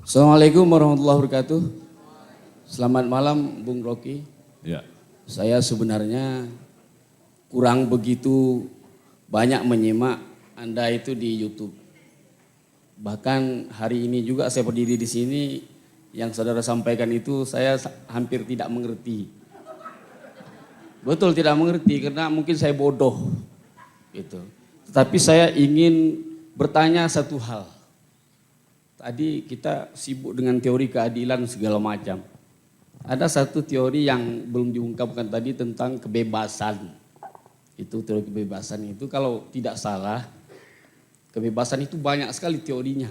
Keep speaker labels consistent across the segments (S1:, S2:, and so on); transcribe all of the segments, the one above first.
S1: Assalamualaikum warahmatullahi wabarakatuh. Selamat malam Bung Rocky.
S2: Ya.
S1: Saya sebenarnya kurang begitu banyak menyimak Anda itu di YouTube. Bahkan hari ini juga saya berdiri di sini, yang saudara sampaikan itu saya hampir tidak mengerti. Betul tidak mengerti karena mungkin saya bodoh gitu. Tetapi saya ingin bertanya satu hal. Tadi kita sibuk dengan teori keadilan segala macam. Ada satu teori yang belum diungkapkan tadi tentang kebebasan. Itu teori kebebasan itu kalau tidak salah, kebebasan itu banyak sekali teorinya.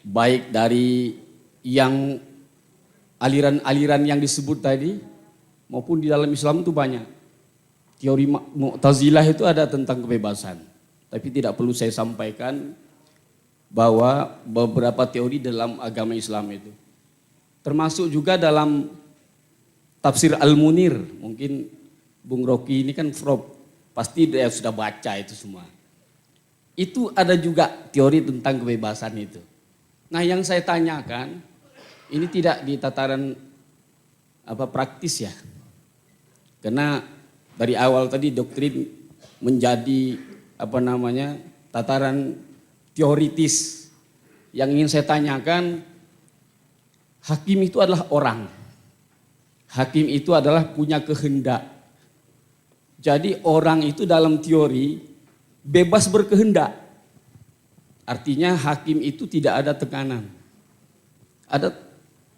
S1: Baik dari yang aliran-aliran yang disebut tadi maupun di dalam Islam itu banyak. Teori Mu'tazilah itu ada tentang kebebasan. Tapi tidak perlu saya sampaikan bahwa beberapa teori dalam agama Islam itu. Termasuk juga dalam tafsir Al-Munir. Mungkin Bung Rocky ini kan pasti dia sudah baca itu semua. Itu ada juga teori tentang kebebasan itu. Nah yang saya tanyakan, ini tidak di tataran praktis ya. Karena dari awal tadi doktrin menjadi tataran teoritis. Yang ingin saya tanyakan, hakim itu adalah orang. Hakim itu adalah punya kehendak. Jadi orang itu dalam teori bebas berkehendak. Artinya hakim itu tidak ada tekanan. Ada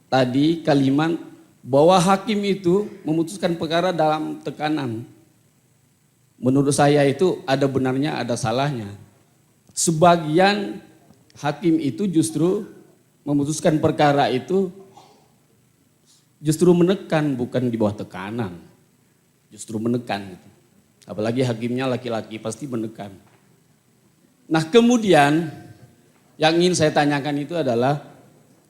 S1: tadi kalimat bahwa hakim itu memutuskan perkara dalam tekanan. Menurut saya itu ada benarnya, ada salahnya. Sebagian hakim itu justru memutuskan perkara itu justru menekan, bukan di bawah tekanan. Justru menekan. Apalagi hakimnya laki-laki pasti menekan. Nah kemudian yang ingin saya tanyakan itu adalah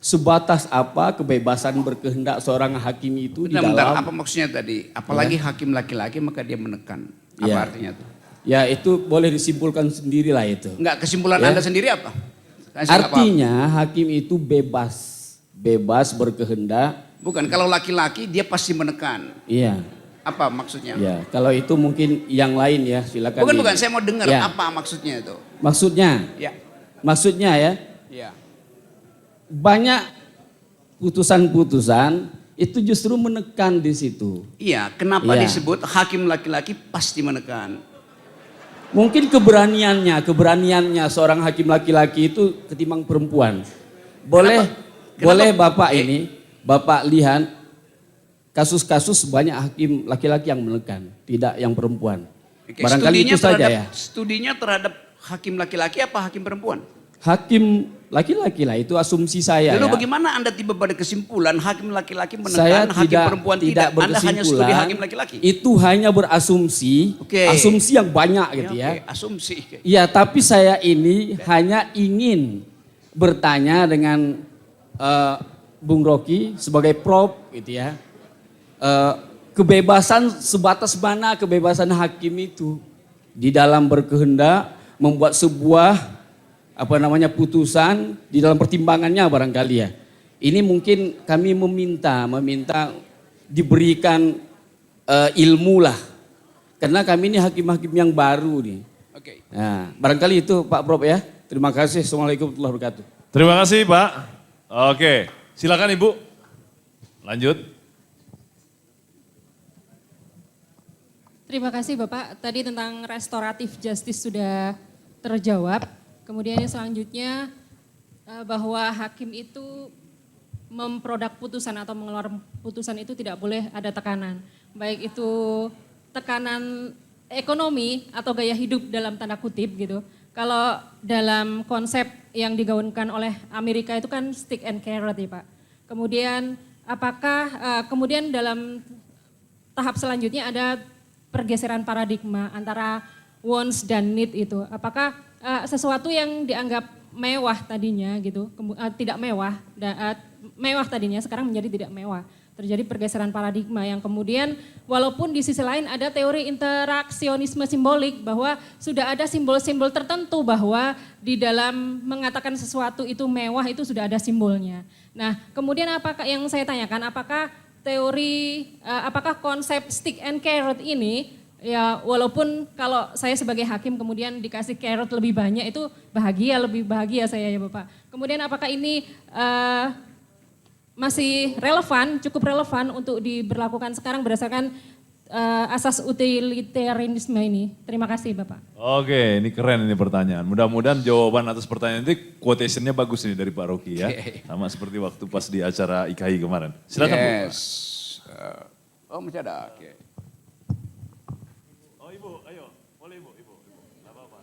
S1: sebatas apa kebebasan berkehendak seorang hakim itu
S3: bentar,
S1: di dalam.
S3: apa maksudnya tadi? Apalagi hakim laki-laki maka dia menekan. Apa artinya itu?
S1: Ya itu boleh disimpulkan sendirilah itu.
S3: Enggak, kesimpulan Anda sendiri apa?
S1: Artinya hakim itu bebas berkehendak.
S3: Bukan, kalau laki-laki dia pasti menekan.
S1: Iya.
S3: Apa maksudnya?
S1: Ya, kalau itu mungkin yang lain ya, silakan.
S3: Bukan, saya mau dengar apa maksudnya itu.
S1: Maksudnya ya.
S3: Ya.
S1: Banyak putusan-putusan itu justru menekan di situ.
S3: Iya, kenapa disebut hakim laki-laki pasti menekan?
S1: Mungkin keberaniannya seorang hakim laki-laki itu ketimbang perempuan. Boleh Bapak Bapak lihat kasus-kasus banyak hakim laki-laki yang menekan, tidak yang perempuan.
S3: Oke,
S1: barangkali itu saja ya.
S3: Studinya terhadap hakim laki-laki apa hakim perempuan?
S1: Hakim laki-laki lah, itu asumsi saya.
S3: Lalu bagaimana Anda tiba pada kesimpulan hakim laki-laki menekan,
S1: saya
S3: hakim perempuan tidak? Anda hanya studi hakim laki-laki.
S1: Itu hanya berasumsi, asumsi yang banyak gitu ya.
S3: Asumsi.
S1: Iya, tapi saya ini hanya ingin bertanya dengan Bung Rocky sebagai prof gitu ya. Kebebasan sebatas mana kebebasan hakim itu di dalam berkehendak membuat sebuah putusan di dalam pertimbangannya barangkali ya. Ini mungkin kami meminta diberikan ilmu lah. Karena kami ini hakim-hakim yang baru nih.
S3: Oke.
S1: Nah, barangkali itu Pak Prof ya. Terima kasih. Assalamualaikum warahmatullahi wabarakatuh.
S2: Terima kasih Pak. Oke, silakan Ibu. Lanjut.
S4: Terima kasih Bapak. Tadi tentang restoratif justice sudah terjawab. Kemudian yang selanjutnya bahwa hakim itu memproduk putusan atau mengeluarkan putusan itu tidak boleh ada tekanan. Baik itu tekanan ekonomi atau gaya hidup dalam tanda kutip gitu. Kalau dalam konsep yang digaungkan oleh Amerika itu kan stick and carrot ya Pak. Kemudian apakah kemudian dalam tahap selanjutnya ada pergeseran paradigma antara wants dan need itu. Apakah sesuatu yang dianggap mewah tadinya gitu, tidak mewah, mewah tadinya sekarang menjadi tidak mewah. terjadi pergeseran paradigma yang kemudian walaupun di sisi lain ada teori interaksionisme simbolik bahwa sudah ada simbol-simbol tertentu bahwa di dalam mengatakan sesuatu itu mewah itu sudah ada simbolnya. Nah, kemudian apakah yang saya tanyakan apakah apakah konsep stick and carrot ini ya walaupun kalau saya sebagai hakim kemudian dikasih carrot lebih banyak itu lebih bahagia saya ya Bapak. Kemudian apakah ini masih relevan, cukup relevan untuk diberlakukan sekarang berdasarkan asas utilitarianisme ini. Terima kasih Bapak.
S2: Oke, ini keren ini pertanyaan. Mudah-mudahan jawaban atas pertanyaan itu quotation-nya bagus ini dari Pak Rocky ya. Sama seperti waktu pas di acara IKI kemarin. Silakan Bu.
S3: Yes. Oh masih ada, oke.
S2: Oh Ibu, ayo. Boleh Ibu. Nggak apa-apa.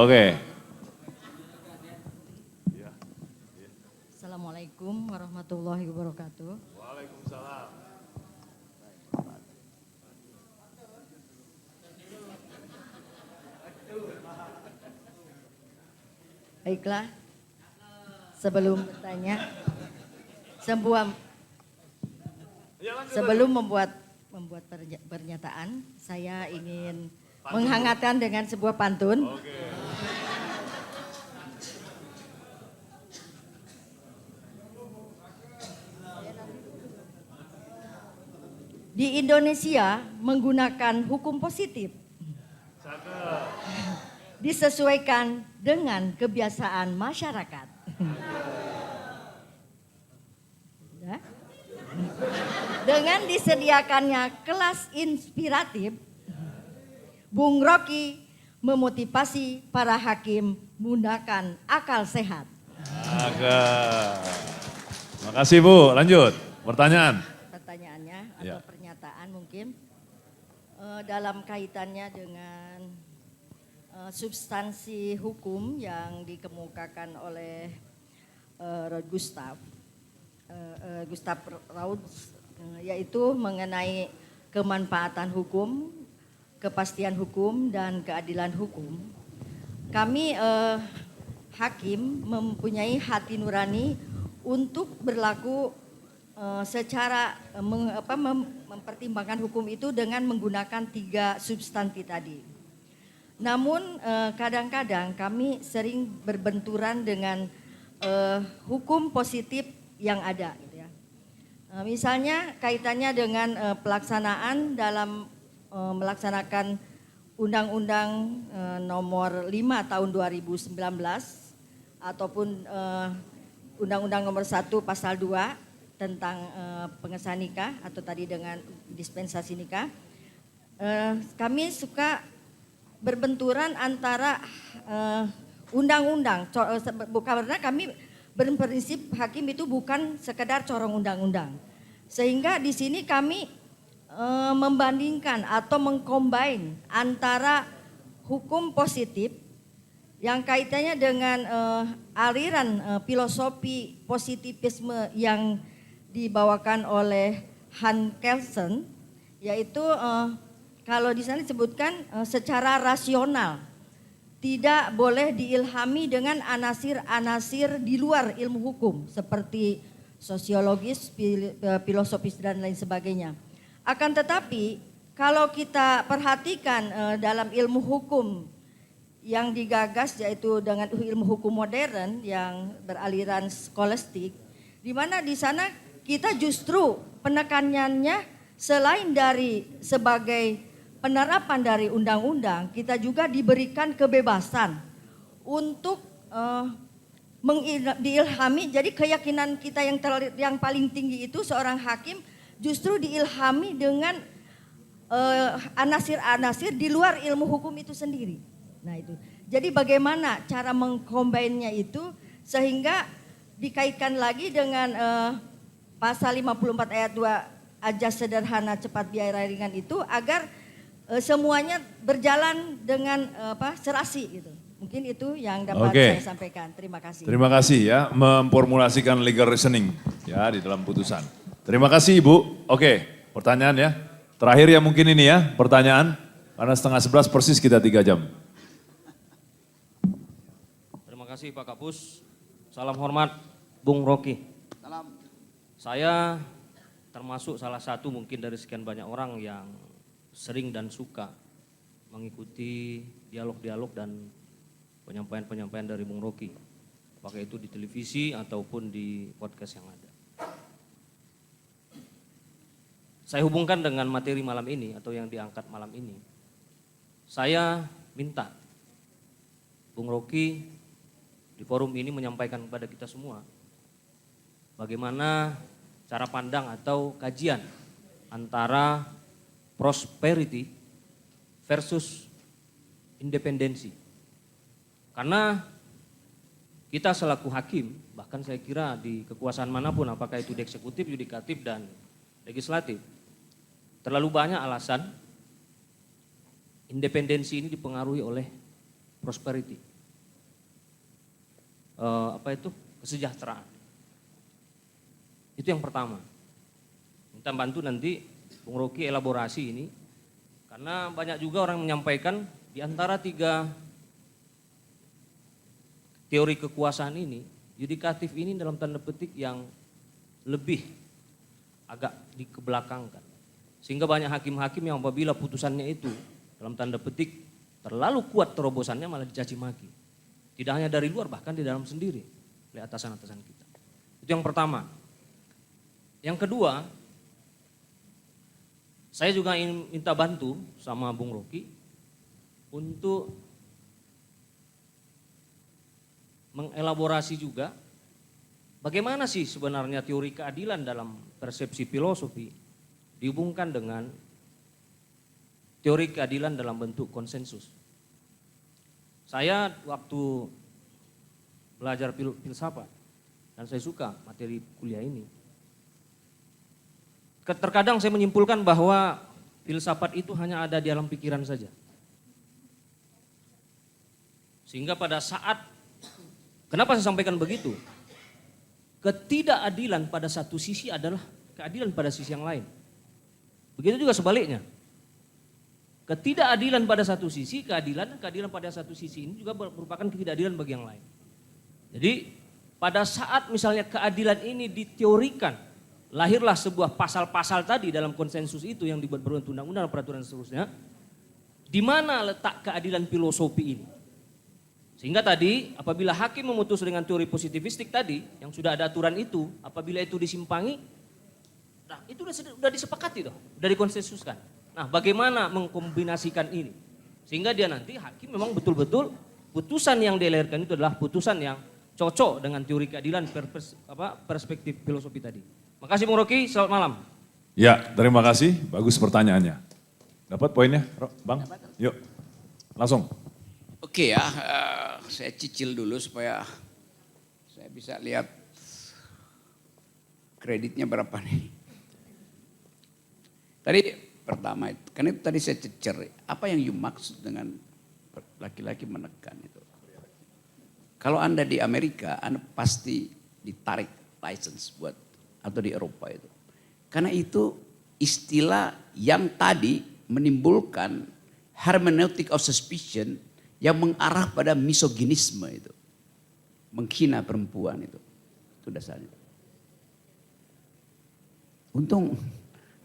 S2: Oke.
S5: Assalamualaikum warahmatullahi wabarakatuh.
S2: Waalaikumsalam.
S5: Baiklah, sebelum bertanya, sebelum membuat pernyataan, saya ingin menghangatkan dengan sebuah pantun. Di Indonesia menggunakan hukum positif. Disesuaikan dengan kebiasaan masyarakat. Ya. Dengan disediakannya kelas inspiratif, Bung Rocky memotivasi para hakim menggunakan akal sehat.
S2: Makasih Bu, lanjut. Pertanyaan.
S5: Pertanyaannya
S2: Ya.
S5: atau pernyataan mungkin dalam kaitannya dengan substansi hukum yang dikemukakan oleh Gustav Rauds, yaitu mengenai kemanfaatan hukum, kepastian hukum dan keadilan hukum. Kami hakim mempunyai hati nurani untuk berlaku secara mempertimbangkan hukum itu dengan menggunakan 3 substansi tadi. Namun kadang-kadang kami sering berbenturan dengan hukum positif yang ada. Gitu ya. Misalnya kaitannya dengan pelaksanaan dalam melaksanakan Undang-Undang nomor 5 tahun 2019 ataupun Undang-Undang nomor 1 pasal 2 tentang pengesahan nikah atau tadi dengan dispensasi nikah, kami suka berbenturan antara undang-undang, karena kami berprinsip hakim itu bukan sekedar corong undang-undang, sehingga di sini kami membandingkan atau mengcombine antara hukum positif yang kaitannya dengan aliran filosofi positivisme yang dibawakan oleh Hans Kelsen, yaitu kalau di sana disebutkan secara rasional, tidak boleh diilhami dengan anasir-anasir di luar ilmu hukum seperti sosiologis, filosofis dan lain sebagainya. Akan tetapi kalau kita perhatikan dalam ilmu hukum yang digagas yaitu dengan ilmu hukum modern yang beraliran skolastik, di mana di sana kita justru penekanannya selain dari sebagai penerapan dari undang-undang, kita juga diberikan kebebasan untuk diilhami. Jadi keyakinan kita yang paling tinggi itu seorang hakim justru diilhami dengan anasir-anasir di luar ilmu hukum itu sendiri. Nah itu. Jadi bagaimana cara mengcombine-nya itu sehingga dikaitkan lagi dengan pasal 54 ayat 2 ajas sederhana cepat biaya ringan itu agar semuanya berjalan dengan serasi gitu. Mungkin itu yang dapat saya sampaikan. Terima kasih.
S2: Terima kasih ya memformulasikan legal reasoning ya di dalam putusan. Terima kasih Ibu. Oke, pertanyaan ya. Terakhir ya mungkin ini ya pertanyaan karena 10:30 persis kita 3 jam.
S6: Terima kasih Pak Kapus. Salam hormat Bung Rocky.
S3: Salam.
S6: Saya termasuk salah satu mungkin dari sekian banyak orang yang sering dan suka mengikuti dialog-dialog dan penyampaian-penyampaian dari Bung Rocky. Apakah itu di televisi ataupun di podcast yang ada. Saya hubungkan dengan materi malam ini atau yang diangkat malam ini. Saya minta Bung Rocky di forum ini menyampaikan kepada kita semua bagaimana cara pandang atau kajian antara prosperity versus independensi. Karena kita selaku hakim, bahkan saya kira di kekuasaan manapun, apakah itu di eksekutif, yudikatif, dan legislatif, terlalu banyak alasan independensi ini dipengaruhi oleh prosperity. Kesejahteraan. Itu yang pertama. Minta bantu nanti Bung Rocky elaborasi ini, karena banyak juga orang menyampaikan di antara 3 teori kekuasaan ini, yudikatif ini dalam tanda petik yang lebih agak dikebelakangkan. Sehingga banyak hakim-hakim yang apabila putusannya itu dalam tanda petik terlalu kuat terobosannya malah dicaci maki. Tidak hanya dari luar, bahkan di dalam sendiri oleh atasan-atasan kita. Itu yang pertama. Yang kedua, saya juga ingin minta bantu sama Bung Rocky untuk mengelaborasi juga bagaimana sih sebenarnya teori keadilan dalam persepsi filosofi dihubungkan dengan teori keadilan dalam bentuk konsensus. Saya waktu belajar filsafat dan saya suka materi kuliah ini. Terkadang saya menyimpulkan bahwa filsafat itu hanya ada di alam pikiran saja. Sehingga pada saat, kenapa saya sampaikan begitu? Ketidakadilan pada satu sisi adalah keadilan pada sisi yang lain. Begitu juga sebaliknya. Ketidakadilan pada satu sisi, keadilan pada satu sisi ini juga merupakan ketidakadilan bagi yang lain. Jadi pada saat misalnya keadilan ini diteorikan, lahirlah sebuah pasal-pasal tadi dalam konsensus itu yang dibuat berbentuk undang-undang, peraturan seterusnya. Di mana letak keadilan filosofi ini? Sehingga tadi apabila hakim memutus dengan teori positivistik tadi, yang sudah ada aturan itu, apabila itu disimpangi, nah itu sudah disepakati, sudah dikonsensuskan. Nah bagaimana mengkombinasikan ini? Sehingga dia nanti hakim memang betul-betul putusan yang dilahirkan itu adalah putusan yang cocok dengan teori keadilan perspektif filosofi tadi. Makasih Bung Rocky, selamat malam.
S2: Ya, terima kasih. Bagus pertanyaannya. Dapat poinnya, Bang? Yuk, langsung.
S3: Oke ya, saya cicil dulu supaya saya bisa lihat kreditnya berapa nih. Tadi pertama itu, kan itu tadi saya cecer, apa yang you maksud dengan laki-laki menekan itu. Kalau Anda di Amerika, Anda pasti ditarik license buat, atau di Eropa itu. Karena itu istilah yang tadi menimbulkan hermeneutic of suspicion yang mengarah pada misoginisme itu. Menghina perempuan itu. Itu dasarnya. Untung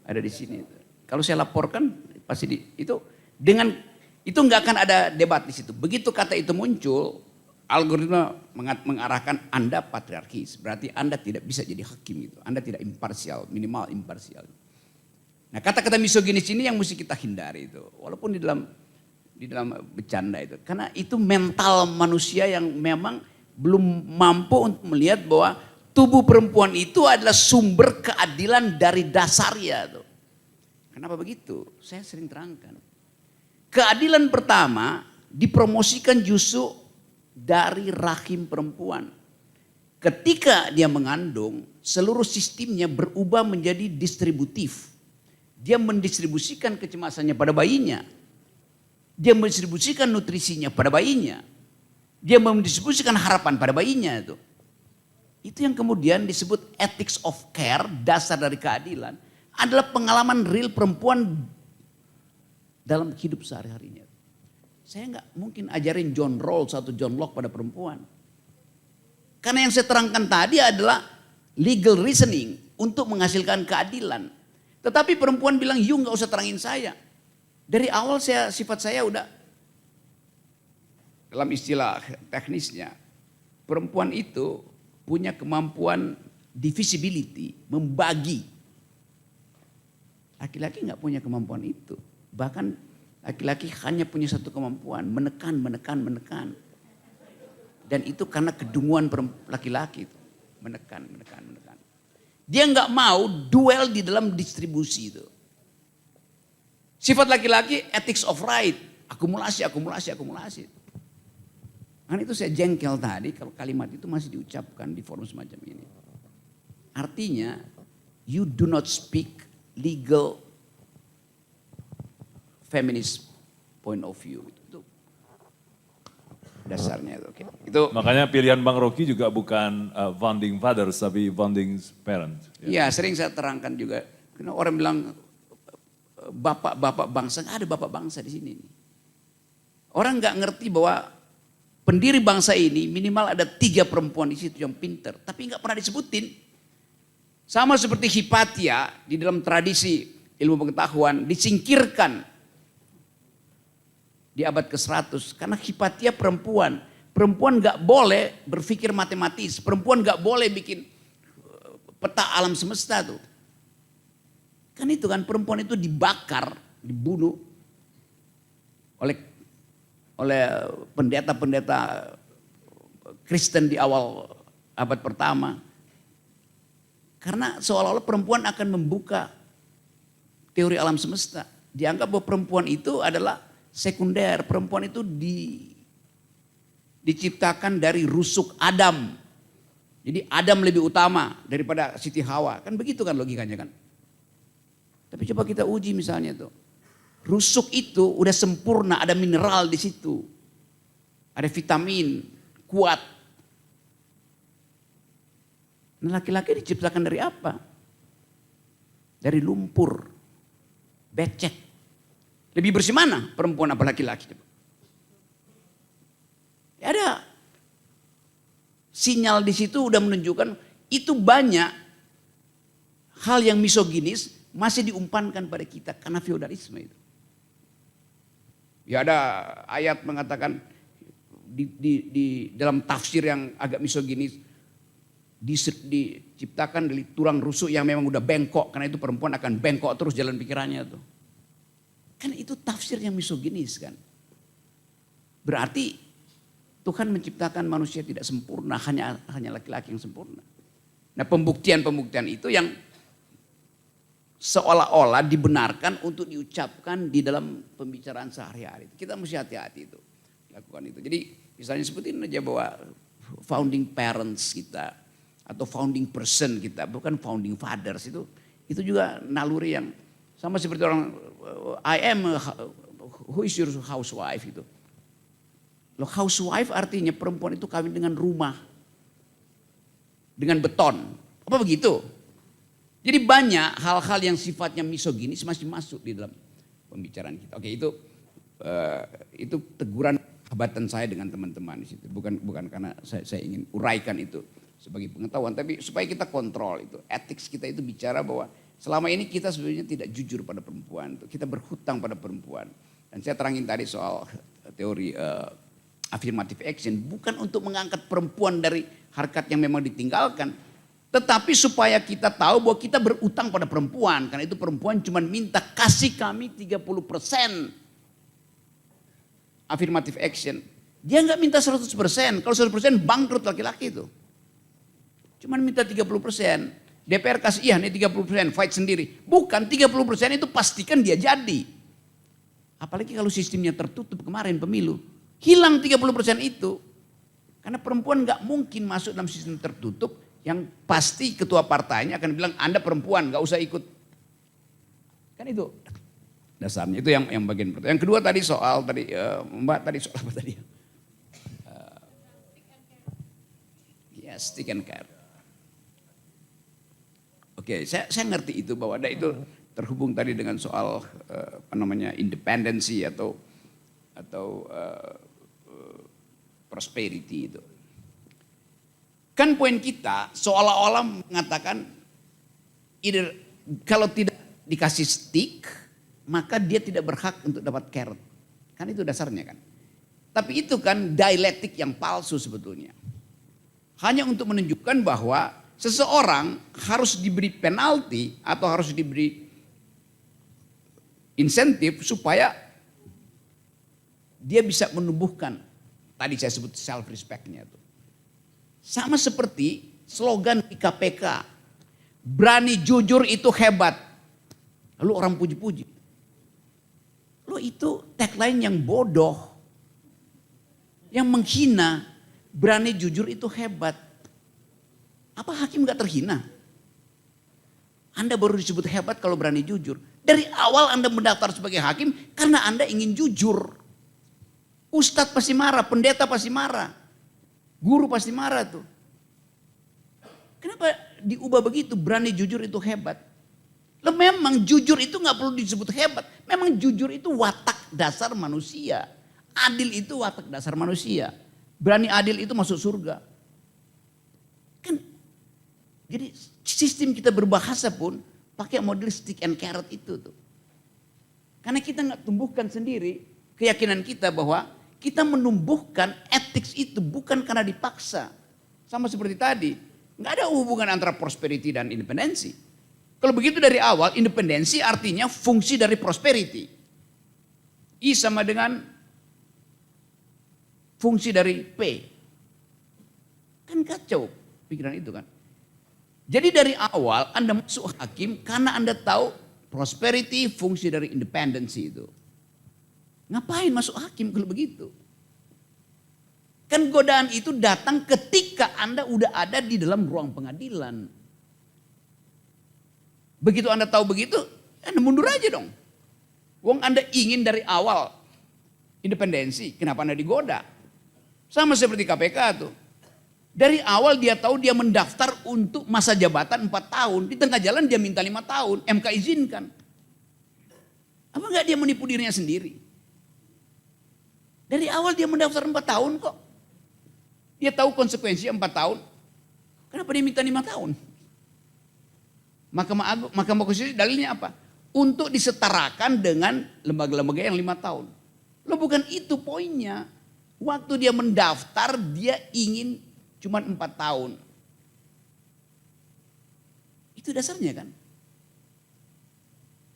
S3: ada di sini. Kalau saya laporkan pasti itu dengan itu nggak akan ada debat di situ. Begitu kata itu muncul, algoritma mengarahkan Anda patriarkis. Berarti Anda tidak bisa jadi hakim itu. Anda tidak imparsial, minimal imparsial. Nah kata-kata misoginis ini yang mesti kita hindari itu. Walaupun di dalam bercanda itu. Karena itu mental manusia yang memang belum mampu untuk melihat bahwa tubuh perempuan itu adalah sumber keadilan dari dasarnya. Tuh. Kenapa begitu? Saya sering terangkan. Keadilan pertama dipromosikan justru dari rahim perempuan. Ketika dia mengandung, seluruh sistemnya berubah menjadi distributif. Dia mendistribusikan kecemasannya pada bayinya. Dia mendistribusikan nutrisinya pada bayinya. Dia mendistribusikan harapan pada bayinya itu. Itu yang kemudian disebut ethics of care, dasar dari keadilan. Adalah pengalaman real perempuan dalam hidup sehari-harinya. Saya nggak mungkin ajarin John Rawls atau John Locke pada perempuan. Karena yang saya terangkan tadi adalah legal reasoning. untuk menghasilkan keadilan. Tetapi perempuan bilang, you nggak usah terangin saya. Dari awal sifat saya udah, dalam istilah teknisnya, perempuan itu punya kemampuan divisibility, membagi. Laki-laki nggak punya kemampuan itu. Bahkan laki-laki hanya punya satu kemampuan, menekan. Dan itu karena kedunguan laki-laki itu. Menekan. Dia nggak mau duel di dalam distribusi itu. Sifat laki-laki ethics of right, akumulasi. Kan itu saya jengkel tadi kalau kalimat itu masih diucapkan di forum semacam ini. Artinya, you do not speak legal feminist point of view. Itu dasarnya itu. Okay. Itu
S2: Makanya pilihan Bang Rocky juga bukan founding fathers tapi founding parents.
S3: ya sering saya terangkan juga. Karena orang bilang bapak-bapak bangsa, ada bapak bangsa di sini. Orang nggak ngerti bahwa pendiri bangsa ini minimal ada 3 perempuan di situ yang pinter, tapi nggak pernah disebutin. Sama seperti Hipatia di dalam tradisi ilmu pengetahuan disingkirkan di abad ke-100 karena Hipatia perempuan. Perempuan nggak boleh berpikir matematis, perempuan nggak boleh bikin peta alam semesta tuh. Kan itu kan perempuan itu dibakar, dibunuh oleh pendeta-pendeta Kristen di awal abad pertama. Karena seolah-olah perempuan akan membuka teori alam semesta. Dianggap bahwa perempuan itu adalah sekunder. Perempuan itu diciptakan dari rusuk Adam. Jadi Adam lebih utama daripada Siti Hawa. Kan begitu kan logikanya kan. Tapi coba kita uji misalnya tuh. Rusuk itu udah sempurna, ada mineral di situ. Ada vitamin, kuat. Nah, laki-laki diciptakan dari apa? Dari lumpur, becek. Lebih bersih mana perempuan apa laki-laki? Ya ada sinyal di situ udah menunjukkan itu banyak hal yang misoginis masih diumpankan pada kita karena feodalisme itu. Ya ada ayat mengatakan di dalam tafsir yang agak misoginis diciptakan dari tulang rusuk yang memang udah bengkok karena itu perempuan akan bengkok terus jalan pikirannya tuh. Kan itu tafsir yang misoginis kan. Berarti Tuhan menciptakan manusia tidak sempurna, hanya laki-laki yang sempurna. Nah, pembuktian itu yang seolah-olah dibenarkan untuk diucapkan di dalam pembicaraan sehari-hari. Kita mesti hati-hati itu, lakukan itu. Jadi misalnya sebutin aja bahwa founding parents kita atau founding person kita, bukan founding fathers itu juga naluri yang sama seperti orang who is your housewife itu. Loh, housewife artinya perempuan itu kawin dengan rumah, dengan beton. Apa begitu? Jadi banyak hal-hal yang sifatnya misoginis masih masuk di dalam pembicaraan kita. Oke, itu teguran sahabatan saya dengan teman-teman di situ. Bukan karena saya ingin uraikan itu sebagai pengetahuan, tapi supaya kita kontrol itu. Ethics kita itu bicara bahwa selama ini kita sebenarnya tidak jujur pada perempuan. Kita berhutang pada perempuan. Dan saya terangin tadi soal teori affirmative action. Bukan untuk mengangkat perempuan dari harkat yang memang ditinggalkan. Tetapi supaya kita tahu bahwa kita berutang pada perempuan. Karena itu perempuan cuma minta kasih kami 30% affirmative action. Dia nggak minta 100%. Kalau 100% bangkrut laki-laki itu. Cuma minta 30%. DPR kasih iya nih 30%, fight sendiri. Bukan 30% itu pastikan dia jadi. Apalagi kalau sistemnya tertutup kemarin pemilu. Hilang 30% itu. Karena perempuan nggak mungkin masuk dalam sistem tertutup. Yang pasti ketua partainya akan bilang Anda perempuan gak usah ikut. Kan itu dasarnya, itu yang bagian pertama. Yang kedua tadi soal Mbak tadi soal apa tadi? Ya, stick and care. Oke, saya ngerti itu bahwa ada itu terhubung tadi dengan soal independensi atau prosperity itu. Kan poin kita seolah-olah mengatakan kalau tidak dikasih stick, maka dia tidak berhak untuk dapat carrot. Kan itu dasarnya kan. Tapi itu kan dialektik yang palsu sebetulnya. Hanya untuk menunjukkan bahwa seseorang harus diberi penalti atau harus diberi insentif supaya dia bisa menumbuhkan, tadi saya sebut self respect-nya itu. Sama seperti slogan di KPK, berani jujur itu hebat. Lalu orang puji-puji. Lo itu tagline yang bodoh. Yang menghina, berani jujur itu hebat. Apa hakim gak terhina? Anda baru disebut hebat kalau berani jujur. Dari awal Anda mendaftar sebagai hakim karena Anda ingin jujur. Ustadz pasti marah, pendeta pasti marah. Guru pasti marah tuh. Kenapa diubah begitu? Berani jujur itu hebat. Lo memang jujur itu gak perlu disebut hebat. Memang jujur itu watak dasar manusia. Adil itu watak dasar manusia. Berani adil itu masuk surga. Kan, jadi sistem kita berbahasa pun pakai model stick and carrot itu tuh. Karena kita gak tumbuhkan sendiri keyakinan kita bahwa kita menumbuhkan etik itu bukan karena dipaksa. Sama seperti tadi. Gak ada hubungan antara prosperity dan independensi. Kalau begitu dari awal, independensi artinya fungsi dari prosperity. I sama dengan fungsi dari P. Kan kacau pikiran itu kan. Jadi dari awal Anda masuk hakim karena Anda tahu prosperity fungsi dari independensi itu. Ngapain masuk hakim kalau begitu? Kan godaan itu datang ketika Anda udah ada di dalam ruang pengadilan. Begitu Anda tahu begitu, Anda mundur aja dong. Wong Anda ingin dari awal independensi, kenapa Anda digoda? Sama seperti KPK tuh. Dari awal dia tahu dia mendaftar untuk masa jabatan 4 tahun. Di tengah jalan dia minta 5 tahun, MK izinkan. Apa enggak dia menipu dirinya sendiri? Dari awal dia mendaftar 4 tahun kok. Dia tahu konsekuensi 4 tahun. Kenapa dia minta 5 tahun? Mahkamah Konstitusi dalilnya apa? Untuk disetarakan dengan lembaga-lembaga yang 5 tahun. Loh bukan itu poinnya. Waktu dia mendaftar dia ingin cuma 4 tahun. Itu dasarnya kan.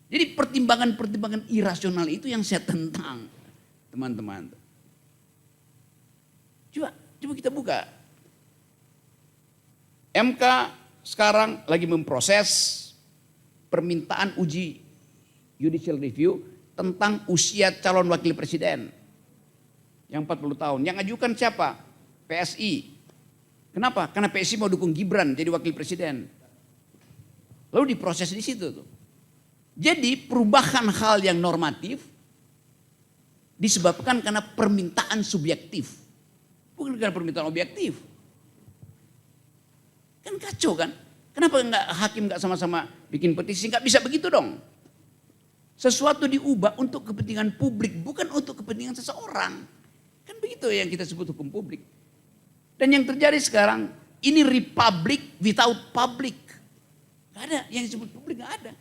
S3: Jadi pertimbangan-pertimbangan irasional itu yang saya tentang teman-teman. Coba kita buka. MK sekarang lagi memproses permintaan uji judicial review tentang usia calon wakil presiden yang 40 tahun. Yang ajukan siapa? PSI. Kenapa? Karena PSI mau dukung Gibran jadi wakil presiden. Lalu diproses di situ tuh. Jadi perubahan hal yang normatif disebabkan karena permintaan subjektif. Bukan karena permintaan objektif. Kan kacau kan? Kenapa hakim nggak sama-sama bikin petisi? Nggak bisa begitu dong. Sesuatu diubah untuk kepentingan publik, bukan untuk kepentingan seseorang. Kan begitu yang kita sebut hukum publik. Dan yang terjadi sekarang, ini republic without public. Gak ada, yang disebut publik gak ada.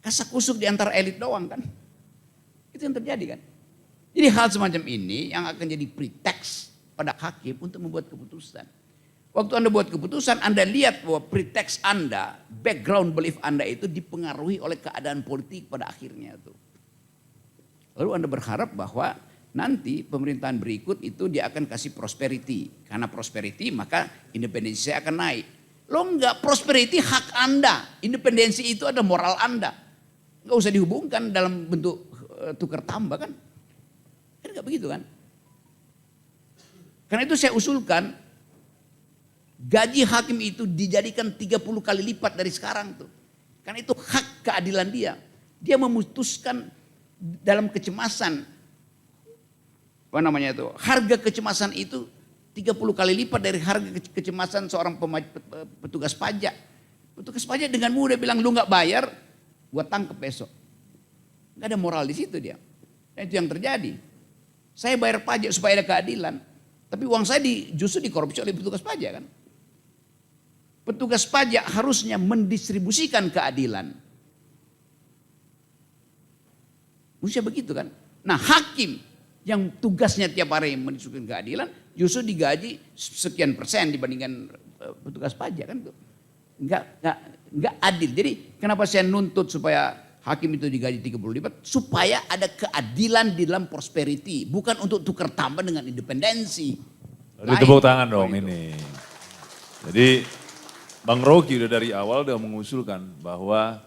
S3: Kasak-kusuk di antara elit doang kan. Itu yang terjadi kan. Jadi hal semacam ini yang akan jadi pretext pada hakim untuk membuat keputusan. Waktu Anda buat keputusan, Anda lihat bahwa pretext Anda, background belief Anda itu dipengaruhi oleh keadaan politik pada akhirnya tuh. Lalu Anda berharap bahwa nanti pemerintahan berikut itu dia akan kasih prosperity. Karena prosperity maka independensi saya akan naik. Lo enggak, prosperity hak Anda. Independensi itu ada moral Anda. Enggak usah dihubungkan dalam bentuk tukar tambah kan. Kan enggak begitu kan. Karena itu saya usulkan gaji hakim itu dijadikan 30 kali lipat dari sekarang tuh. Karena itu hak keadilan dia. Dia memutuskan dalam kecemasan. Apa namanya itu? Harga kecemasan itu 30 kali lipat dari harga kecemasan seorang petugas pajak. Petugas pajak dengan mudah bilang lu gak bayar, gua tangkap besok. Gak ada moral di situ dia. Dan itu yang terjadi. Saya bayar pajak supaya ada keadilan. Tapi uang saya justru dikorupsi oleh petugas pajak kan. petugas pajak harusnya mendistribusikan keadilan. Manusia begitu kan. Nah hakim yang tugasnya tiap hari mendistribusikan keadilan justru digaji sekian persen dibandingkan petugas pajak kan. Enggak adil. Jadi kenapa saya nuntut supaya hakim itu digaji 30 lipat? Supaya ada keadilan di dalam prosperity. Bukan untuk tukar tambah dengan independensi.
S2: Ada tepuk tangan dong ini. Jadi Bang Rocky udah dari awal udah mengusulkan bahwa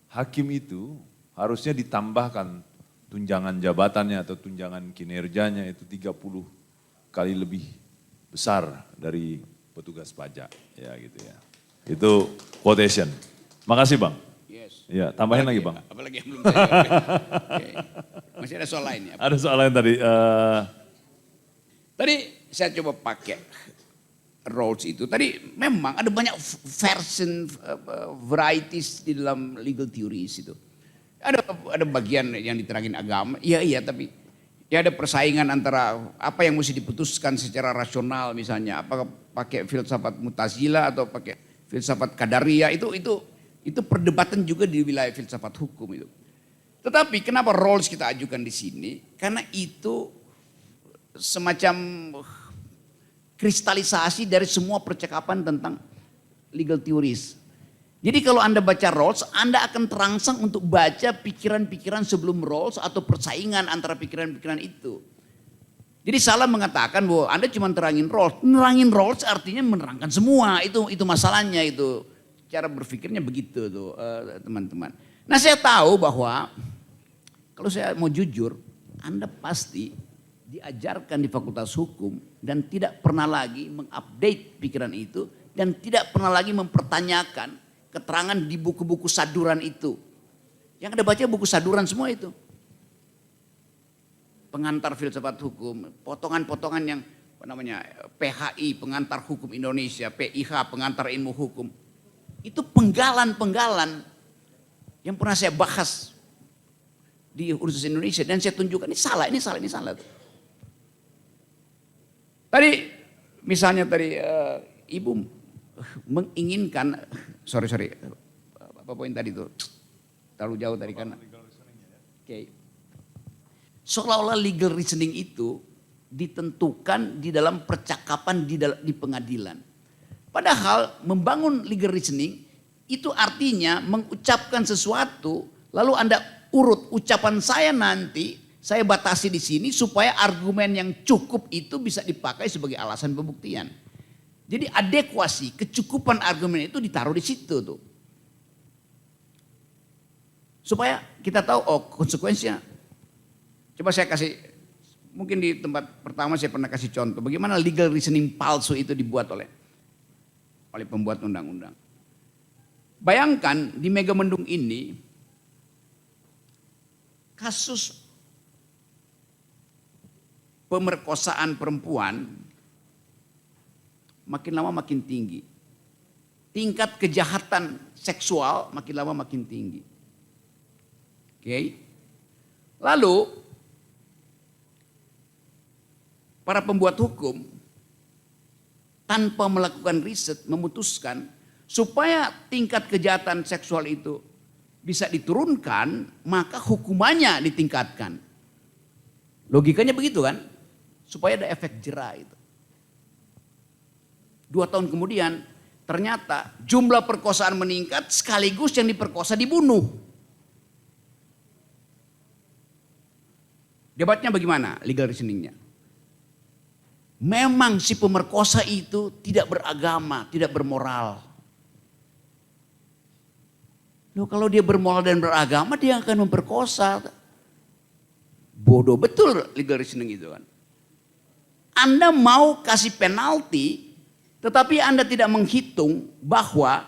S2: hakim itu harusnya ditambahkan tunjangan jabatannya atau tunjangan kinerjanya itu 30 kali lebih besar dari petugas pajak. Ya gitu ya. Itu quotation. Makasih Bang.
S3: Yes.
S2: Ya, tambahin lagi Bang.
S3: Apalagi yang belum saya. Oke. Masih ada soal lain ya.
S2: Ada soal lain tadi.
S3: Tadi saya coba pakai roles itu. Tadi memang ada banyak version, varieties di dalam legal theories itu. Ada bagian yang diterangin agama, iya tapi ya ada persaingan antara apa yang mesti diputuskan secara rasional misalnya, apakah pakai filsafat Mu'tazilah atau pakai filsafat Qadariyah, itu perdebatan juga di wilayah filsafat hukum itu. Tetapi kenapa roles kita ajukan di sini? Karena itu semacam kristalisasi dari semua percakapan tentang legal theories. Jadi kalau Anda baca Rawls, Anda akan terangsang untuk baca pikiran-pikiran sebelum Rawls atau persaingan antara pikiran-pikiran itu. Jadi salah mengatakan bahwa Anda cuma terangin Rawls. Nerangin Rawls artinya menerangkan semua. Itu masalahnya itu. Cara berpikirnya begitu tuh teman-teman. Nah saya tahu bahwa kalau saya mau jujur, Anda pasti diajarkan di Fakultas Hukum dan tidak pernah lagi mengupdate pikiran itu dan tidak pernah lagi mempertanyakan keterangan di buku-buku saduran itu. Yang Anda baca buku saduran semua itu. Pengantar filsafat hukum, potongan-potongan yang apa namanya PHI, pengantar hukum Indonesia, PIH, pengantar ilmu hukum. Itu penggalan-penggalan yang pernah saya bahas di Universitas Indonesia dan saya tunjukkan ini salah. Tadi misalnya Ibu menginginkan, sorry, apa poin tadi itu? Terlalu jauh tadi kan. Oke. Seolah-olah legal reasoning itu ditentukan di dalam percakapan di pengadilan. Padahal membangun legal reasoning itu artinya mengucapkan sesuatu, lalu Anda urut ucapan saya nanti, saya batasi di sini supaya argumen yang cukup itu bisa dipakai sebagai alasan pembuktian. Jadi adekuasi, kecukupan argumen itu ditaruh di situ tuh. Supaya kita tahu konsekuensinya. Coba saya kasih, mungkin di tempat pertama saya pernah kasih contoh. Bagaimana legal reasoning palsu itu dibuat oleh pembuat undang-undang. Bayangkan di Megamendung ini, kasus pemerkosaan perempuan makin lama makin tinggi. Tingkat kejahatan seksual makin lama makin tinggi. Oke. Lalu para pembuat hukum tanpa melakukan riset memutuskan supaya tingkat kejahatan seksual itu bisa diturunkan, maka hukumannya ditingkatkan. Logikanya begitu kan? Supaya ada efek jera itu. 2 tahun kemudian ternyata jumlah perkosaan meningkat sekaligus yang diperkosa dibunuh. Debatnya bagaimana legal reasoningnya? Memang si pemerkosa itu tidak beragama, tidak bermoral. Loh, kalau dia bermoral dan beragama dia akan memperkosa. Bodoh betul legal reasoning itu kan. Anda mau kasih penalti tetapi Anda tidak menghitung bahwa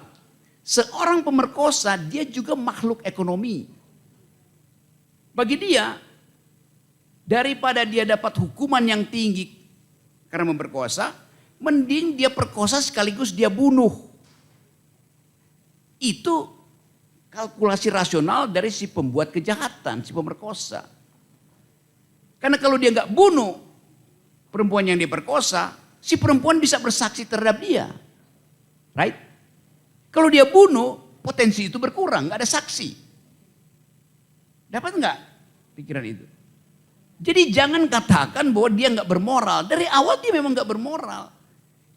S3: seorang pemerkosa dia juga makhluk ekonomi. Bagi dia, daripada dia dapat hukuman yang tinggi karena memperkosa, mending dia perkosa sekaligus dia bunuh. Itu kalkulasi rasional dari si pembuat kejahatan, si pemerkosa. Karena kalau dia nggak bunuh perempuan yang diperkosa, si perempuan bisa bersaksi terhadap dia. Right? Kalau dia bunuh, potensi itu berkurang, nggak ada saksi. Dapat nggak pikiran itu? Jadi jangan katakan bahwa dia nggak bermoral. Dari awal dia memang nggak bermoral.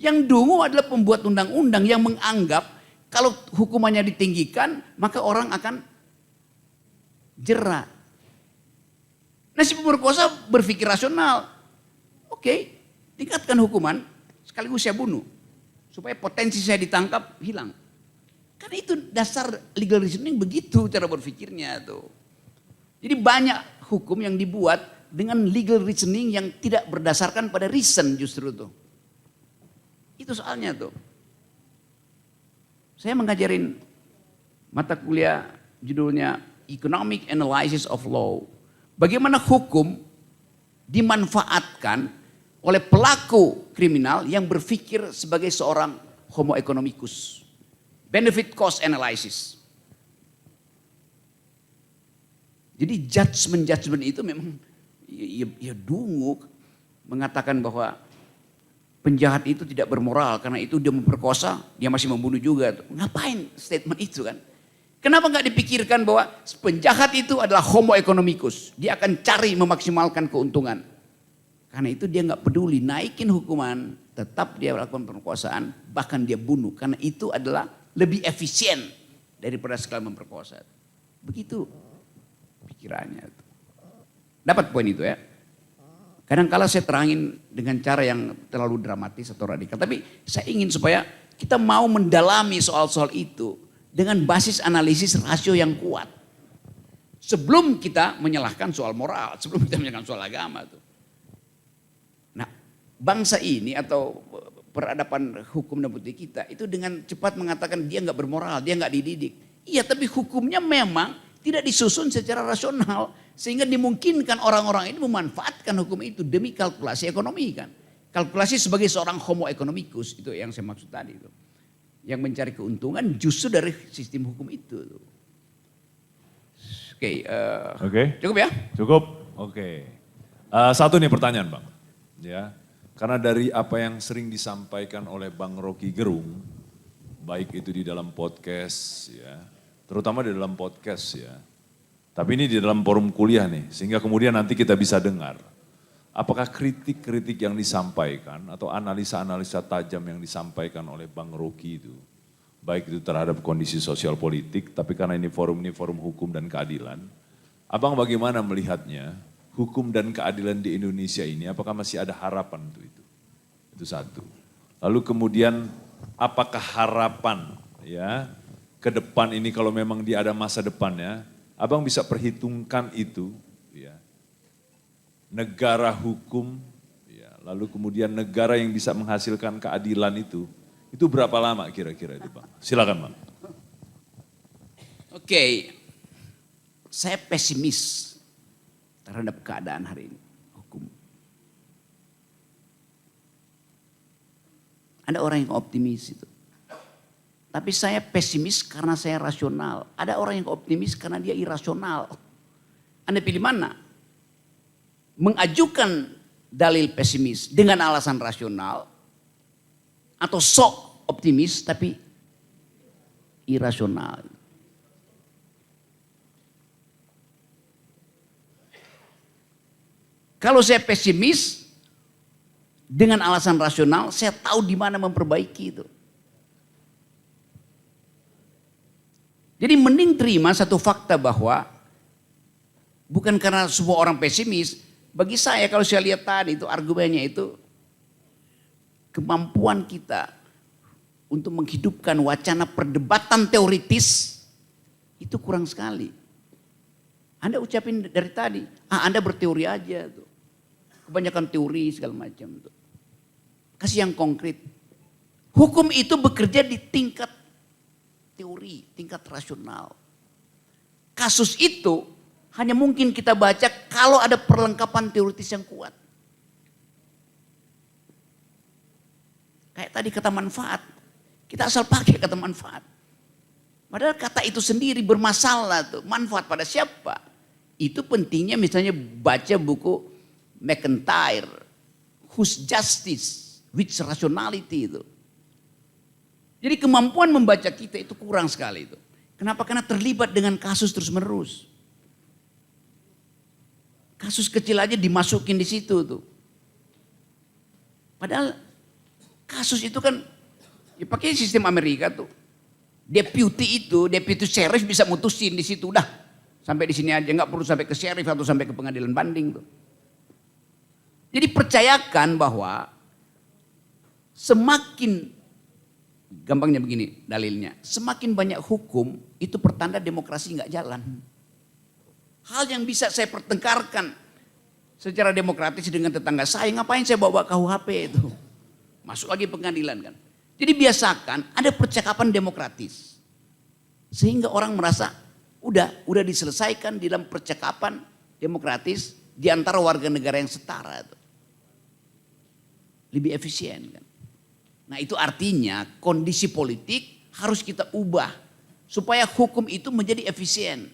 S3: Yang dungu adalah pembuat undang-undang yang menganggap kalau hukumannya ditinggikan, maka orang akan jera. Nah si pemerkosa berpikir rasional. Oke, tingkatkan hukuman, sekaligus saya bunuh. Supaya potensi saya ditangkap hilang. Karena itu dasar legal reasoning begitu cara berpikirnya tuh. Jadi banyak hukum yang dibuat dengan legal reasoning yang tidak berdasarkan pada reason justru tuh. Itu soalnya tuh. Saya mengajarin mata kuliah judulnya Economic Analysis of Law. Bagaimana hukum dimanfaatkan oleh pelaku kriminal yang berpikir sebagai seorang homo economicus. Benefit cost analysis. Jadi judgment itu memang ya dungu mengatakan bahwa penjahat itu tidak bermoral karena itu dia memperkosa, dia masih membunuh juga. Ngapain statement itu kan? Kenapa nggak dipikirkan bahwa penjahat itu adalah homo economicus. Dia akan cari memaksimalkan keuntungan. Karena itu dia nggak peduli naikin hukuman, tetap dia melakukan pemerkosaan, bahkan dia bunuh. Karena itu adalah lebih efisien daripada sekali memperkosa. Begitu pikirannya. Dapat poin itu ya. Kadang-kala saya terangin dengan cara yang terlalu dramatis atau radikal. Tapi saya ingin supaya kita mau mendalami soal-soal itu dengan basis analisis rasio yang kuat. Sebelum kita menyalahkan soal moral, sebelum kita menyalahkan soal agama. Tuh. Nah bangsa ini atau peradaban hukum dan politik kita itu dengan cepat mengatakan dia nggak bermoral, dia nggak dididik. Iya tapi hukumnya memang tidak disusun secara rasional. Sehingga dimungkinkan orang-orang ini memanfaatkan hukum itu demi kalkulasi ekonomi kan. Kalkulasi sebagai seorang homo economicus, itu yang saya maksud tadi. Itu. Yang mencari keuntungan justru dari sistem hukum itu. Oke, cukup ya?
S2: Cukup, oke. Satu nih pertanyaan Bang. Ya, karena dari apa yang sering disampaikan oleh Bang Rocky Gerung, baik itu di dalam podcast ya, terutama di dalam podcast ya. Tapi ini di dalam forum kuliah nih, sehingga kemudian nanti kita bisa dengar. Apakah kritik-kritik yang disampaikan atau analisa-analisa tajam yang disampaikan oleh Bang Rocky itu, baik itu terhadap kondisi sosial politik, tapi karena ini forum hukum dan keadilan, Abang bagaimana melihatnya? Hukum dan keadilan di Indonesia ini, apakah masih ada harapan untuk itu? Itu satu. Lalu kemudian, apakah harapan ya ke depan ini kalau memang dia ada masa depannya, Abang bisa perhitungkan itu, ya, negara hukum, ya, lalu kemudian negara yang bisa menghasilkan keadilan itu berapa lama kira-kira itu Bang? Silakan Bang.
S3: Oke, saya pesimis terhadap keadaan hari ini, hukum. Ada orang yang optimis itu. Tapi saya pesimis karena saya rasional. Ada orang yang optimis karena dia irasional. Anda pilih mana? Mengajukan dalil pesimis dengan alasan rasional atau sok optimis tapi irasional. Kalau saya pesimis dengan alasan rasional, saya tahu di mana memperbaiki itu. Jadi mending terima satu fakta bahwa bukan karena semua orang pesimis. Bagi saya kalau saya lihat tadi itu argumennya itu kemampuan kita untuk menghidupkan wacana perdebatan teoritis itu kurang sekali. Anda ucapin dari tadi, Anda berteori aja tuh. Kebanyakan teori segala macam tuh. Kasih yang konkret. Hukum itu bekerja di tingkat teori, tingkat rasional. Kasus itu hanya mungkin kita baca kalau ada perlengkapan teoritis yang kuat. Kayak tadi kata manfaat. Kita asal pakai kata manfaat. Padahal kata itu sendiri bermasalah tuh. Manfaat pada siapa? Itu pentingnya misalnya baca buku McIntyre. Whose Justice? Which Rationality itu. Jadi kemampuan membaca kita itu kurang sekali itu. Kenapa? Karena terlibat dengan kasus terus menerus. Kasus kecil aja dimasukin di situ tuh. Padahal kasus itu kan ya pakai sistem Amerika tuh. Deputy sheriff bisa mutusin di situ udah. Sampai di sini aja, nggak perlu sampai ke sheriff atau sampai ke pengadilan banding tuh. Jadi percayakan bahwa semakin, gampangnya begini dalilnya, semakin banyak hukum itu pertanda demokrasi nggak jalan. Hal yang bisa saya pertengkarkan secara demokratis dengan tetangga saya, ngapain saya bawa KUHP itu? Masuk lagi pengadilan kan. Jadi biasakan ada percakapan demokratis. Sehingga orang merasa udah diselesaikan di dalam percakapan demokratis di antara warga negara yang setara itu. Lebih efisien kan. Nah itu artinya kondisi politik harus kita ubah supaya hukum itu menjadi efisien.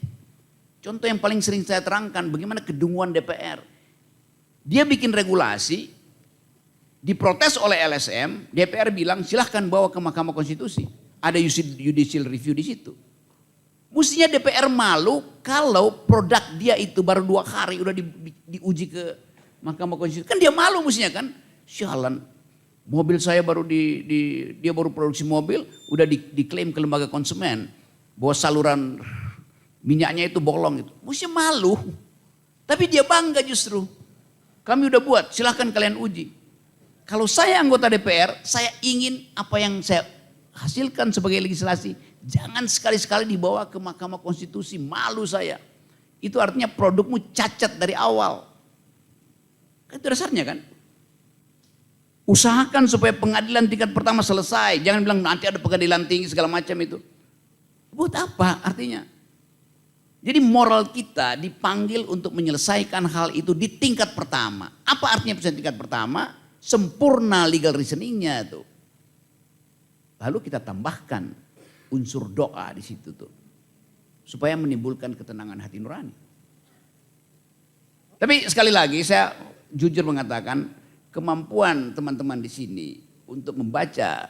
S3: Contoh yang paling sering saya terangkan bagaimana kedunguan DPR. Dia bikin regulasi, diprotes oleh LSM, DPR bilang silahkan bawa ke Mahkamah Konstitusi. Ada judicial review di situ. Mestinya DPR malu kalau produk dia itu baru 2 hari udah diuji ke Mahkamah Konstitusi. Kan dia malu mestinya kan. Sialan, mobil saya baru dia baru produksi mobil, udah diklaim ke lembaga konsumen. Bahwa saluran minyaknya itu bolong itu. Mestinya malu. Tapi dia bangga justru. Kami udah buat, silahkan kalian uji. Kalau saya anggota DPR, saya ingin apa yang saya hasilkan sebagai legislasi, jangan sekali-sekali dibawa ke Mahkamah Konstitusi, malu saya. Itu artinya produkmu cacat dari awal. Kan itu dasarnya kan. Usahakan supaya pengadilan tingkat pertama selesai, jangan bilang nanti ada pengadilan tinggi segala macam itu. Buat apa artinya? Jadi moral kita dipanggil untuk menyelesaikan hal itu di tingkat pertama. Apa artinya tingkat pertama? Sempurna legal reasoningnya tuh. Lalu kita tambahkan unsur doa di situ tuh. Supaya menimbulkan ketenangan hati nurani. Tapi sekali lagi saya jujur mengatakan kemampuan teman-teman di sini untuk membaca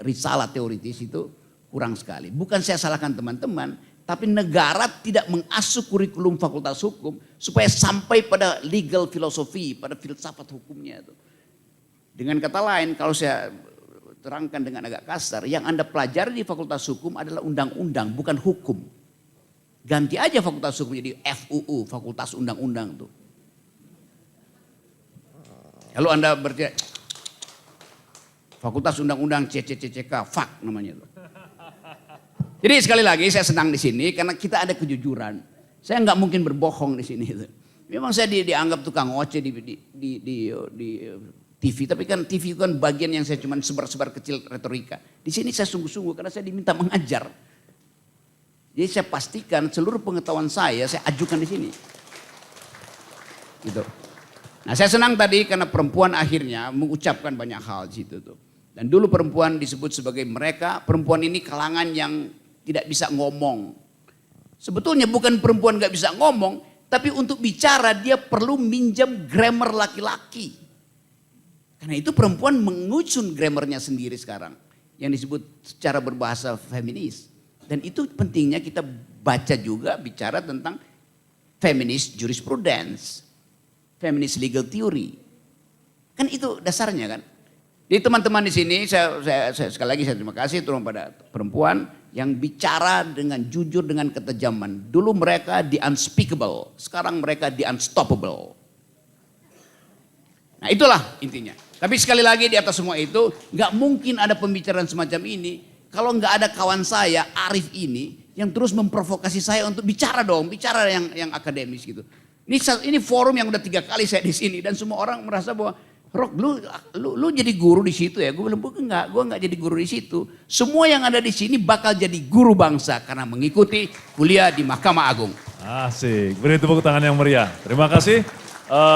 S3: risalah teoritis itu kurang sekali. Bukan saya salahkan teman-teman, tapi negara tidak mengasuh kurikulum fakultas hukum supaya sampai pada legal filosofi, pada filsafat hukumnya itu. Dengan kata lain, kalau saya terangkan dengan agak kasar, yang Anda pelajari di fakultas hukum adalah undang-undang, bukan hukum. Ganti aja fakultas hukum jadi FUU, fakultas undang-undang tuh. Kalau Anda berarti fakultas undang-undang CCCCK, FAK namanya tuh. Jadi sekali lagi saya senang di sini karena kita ada kejujuran. Saya nggak mungkin berbohong di sini. Memang saya dianggap tukang oceh di TV, tapi kan TV itu kan bagian yang saya cuma sebar-sebar kecil retorika. Di sini saya sungguh-sungguh karena saya diminta mengajar. Jadi saya pastikan seluruh pengetahuan saya ajukan di sini. Gitu. Nah saya senang tadi karena perempuan akhirnya mengucapkan banyak hal di situ tuh. Dan dulu perempuan disebut sebagai mereka, perempuan ini kalangan yang tidak bisa ngomong. Sebetulnya bukan perempuan gak bisa ngomong, tapi untuk bicara dia perlu minjam grammar laki-laki. Karena itu perempuan mengusun grammarnya sendiri sekarang. Yang disebut secara berbahasa feminis. Dan itu pentingnya kita baca juga bicara tentang feminist jurisprudence. Feminist legal theory. Kan itu dasarnya kan. Jadi teman-teman di sini saya sekali lagi saya terima kasih turun pada perempuan yang bicara dengan jujur dengan ketajaman. Dulu mereka the unspeakable, sekarang mereka the unstoppable. Nah itulah intinya. Tapi sekali lagi di atas semua itu nggak mungkin ada pembicaraan semacam ini kalau nggak ada kawan saya Arif ini yang terus memprovokasi saya untuk bicara dong, bicara yang akademis gitu. Ini forum yang udah 3 kali saya di sini dan semua orang merasa bahwa Rok, lu jadi guru di situ ya? Gue bilang gue nggak jadi guru di situ. Semua yang ada di sini bakal jadi guru bangsa karena mengikuti kuliah di Mahkamah Agung.
S2: Asik, beri tepuk tangan yang meriah. Terima kasih.